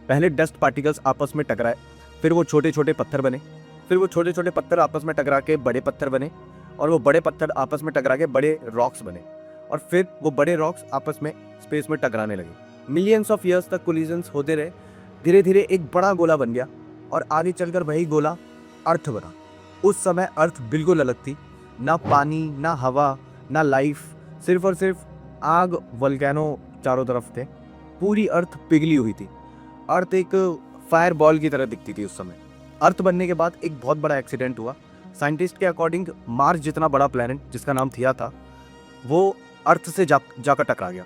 पहले dust particles आपस में टकराए, फिर वो छोटे छोटे पत्थर बने, फिर वो छोटे छोटे पत्थर आपस में टकरा के बड़े पत्थर बने, और वो बड़े पत्थर आपस में टकरा के बड़े रॉक्स बने, और फिर वो बड़े रॉक्स आपस में स्पेस में टकराने लगे। मिलियंस ऑफ ईयर्स तक कोलिजन्स होते रहे, धीरे धीरे एक बड़ा गोला बन गया, और आगे चलकर वही गोला अर्थ बना। उस समय अर्थ बिल्कुल अलग थी, ना पानी, ना हवा, ना लाइफ, सिर्फ और सिर्फ आग, वल्केनो चारों तरफ थे। पूरी अर्थ पिघली हुई थी। अर्थ एक फायर बॉल की तरह दिखती थी उस समय। अर्थ बनने के बाद एक बहुत बड़ा एक्सीडेंट हुआ। साइंटिस्ट के अकॉर्डिंग मार्स जितना बड़ा प्लेनेट जिसका नाम थिया था, वो अर्थ से जाकर टकरा गया।